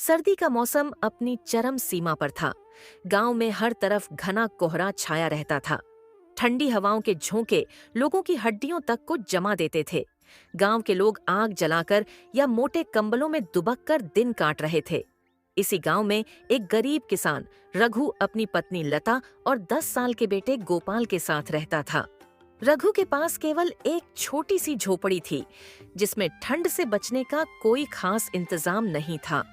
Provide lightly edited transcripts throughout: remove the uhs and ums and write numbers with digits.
सर्दी का मौसम अपनी चरम सीमा पर था। गांव में हर तरफ घना कोहरा छाया रहता था। ठंडी हवाओं के झोंके लोगों की हड्डियों तक को जमा देते थे। गांव के लोग आग जलाकर या मोटे कंबलों में दुबक कर दिन काट रहे थे। इसी गांव में एक गरीब किसान रघु अपनी पत्नी लता और 10 साल के बेटे गोपाल के साथ रहता था। रघु के पास केवल एक छोटी सी झोपड़ी थी, जिसमें ठंड से बचने का कोई खास इंतजाम नहीं था।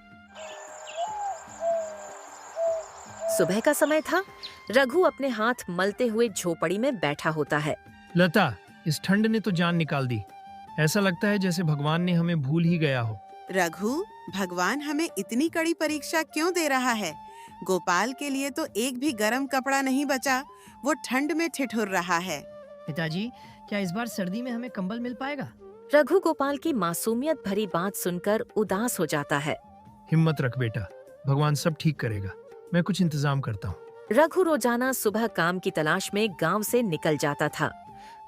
सुबह का समय था। रघु अपने हाथ मलते हुए झोपड़ी में बैठा होता है। लता, इस ठंड ने तो जान निकाल दी। ऐसा लगता है जैसे भगवान ने हमें भूल ही गया हो। रघु, भगवान हमें इतनी कड़ी परीक्षा क्यों दे रहा है? गोपाल के लिए तो एक भी गर्म कपड़ा नहीं बचा। वो ठंड में ठिठुर रहा है। पिताजी, क्या इस बार सर्दी में हमें कंबल मिल पाएगा? रघु गोपाल की मासूमियत भरी बात सुनकर उदास हो जाता है। हिम्मत रख बेटा, भगवान सब ठीक करेगा। मैं कुछ इंतजाम करता हूँ। रघु रोजाना सुबह काम की तलाश में गांव से निकल जाता था।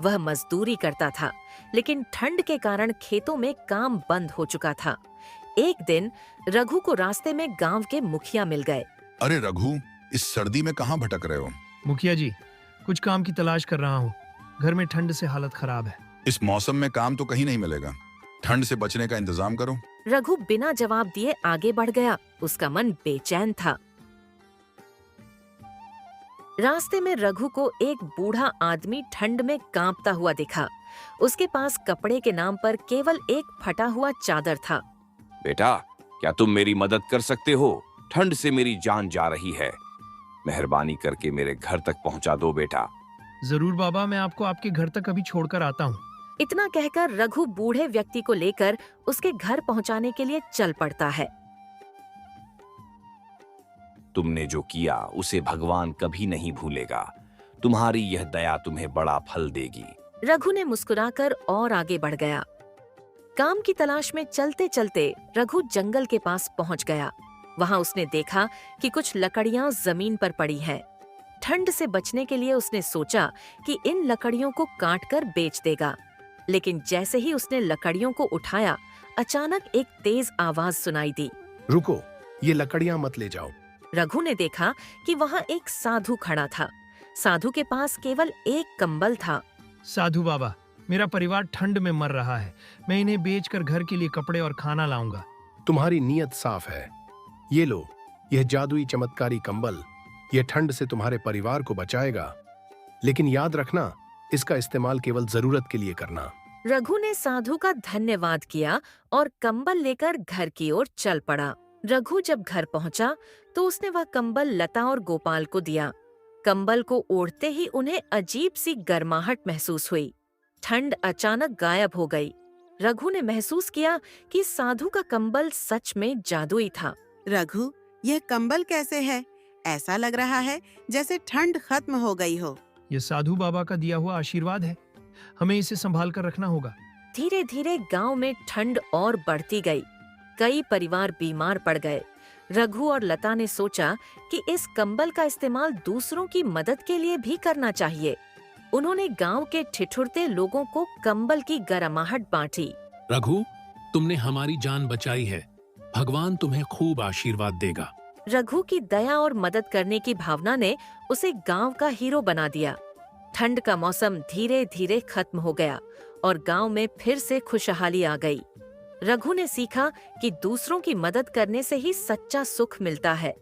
वह मजदूरी करता था, लेकिन ठंड के कारण खेतों में काम बंद हो चुका था। एक दिन रघु को रास्ते में गांव के मुखिया मिल गए। अरे रघु, इस सर्दी में कहाँ भटक रहे हो? मुखिया जी, कुछ काम की तलाश कर रहा हूँ। घर में ठंड से हालत खराब है। इस मौसम में काम तो कहीं नहीं मिलेगा। ठंड से बचने का इंतजाम करो। रघु बिना जवाब दिए आगे बढ़ गया। उसका मन बेचैन था। रास्ते में रघु को एक बूढ़ा आदमी ठंड में कांपता हुआ दिखा। उसके पास कपड़े के नाम पर केवल एक फटा हुआ चादर था। बेटा, क्या तुम मेरी मदद कर सकते हो? ठंड से मेरी जान जा रही है। मेहरबानी करके मेरे घर तक पहुंचा दो बेटा। जरूर बाबा, मैं आपको आपके घर तक अभी छोड़कर आता हूँ। इतना कहकर रघु बूढ़े व्यक्ति को लेकर उसके घर पहुंचाने के लिए चल पड़ता है। तुमने जो किया उसे भगवान कभी नहीं भूलेगा। तुम्हारी यह दया तुम्हें बड़ा फल देगी। रघु ने मुस्कुराकर और आगे बढ़ गया। काम की तलाश में चलते चलते रघु जंगल के पास पहुंच गया। वहां उसने देखा कि कुछ लकड़ियां जमीन पर पड़ी हैं। ठंड से बचने के लिए उसने सोचा कि इन लकड़ियों को काटकर बेच देगा। लेकिन जैसे ही उसने लकड़ियों को उठाया, अचानक एक तेज आवाज सुनाई दी। रुको, ये लकड़ियां मत ले जाओ। रघु ने देखा कि वहां एक साधु खड़ा था। साधु के पास केवल एक कंबल था। साधु बाबा, मेरा परिवार ठंड में मर रहा है। मैं इन्हें बेचकर घर के लिए कपड़े और खाना लाऊंगा। तुम्हारी नीयत साफ है। ये लो, यह जादुई चमत्कारी कंबल। यह ठंड से तुम्हारे परिवार को बचाएगा। लेकिन याद रखना, इसका इस्तेमाल केवल जरूरत के लिए करना। रघु ने साधु का धन्यवाद किया और कंबल लेकर घर की ओर चल पड़ा। रघु जब घर पहुंचा तो उसने वह कंबल लता और गोपाल को दिया। कंबल को ओढ़ते ही उन्हें अजीब सी गर्माहट महसूस हुई। ठंड अचानक गायब हो गई। रघु ने महसूस किया कि साधु का कंबल सच में जादुई था। रघु, यह कंबल कैसे है? ऐसा लग रहा है जैसे ठंड खत्म हो गई हो। यह साधु बाबा का दिया हुआ आशीर्वाद है। हमें इसे संभाल कर रखना होगा। धीरे धीरे गांव में ठंड और बढ़ती गई। कई परिवार बीमार पड़ गए। रघु और लता ने सोचा कि इस कंबल का इस्तेमाल दूसरों की मदद के लिए भी करना चाहिए। उन्होंने गांव के ठिठुरते लोगों को कंबल की गरमाहट बांटी। रघु, तुमने हमारी जान बचाई है। भगवान तुम्हें खूब आशीर्वाद देगा। रघु की दया और मदद करने की भावना ने उसे गांव का हीरो बना दिया। ठंड का मौसम धीरे धीरे खत्म हो गया और गांव में फिर से खुशहाली आ गई। रघु ने सीखा कि दूसरों की मदद करने से ही सच्चा सुख मिलता है।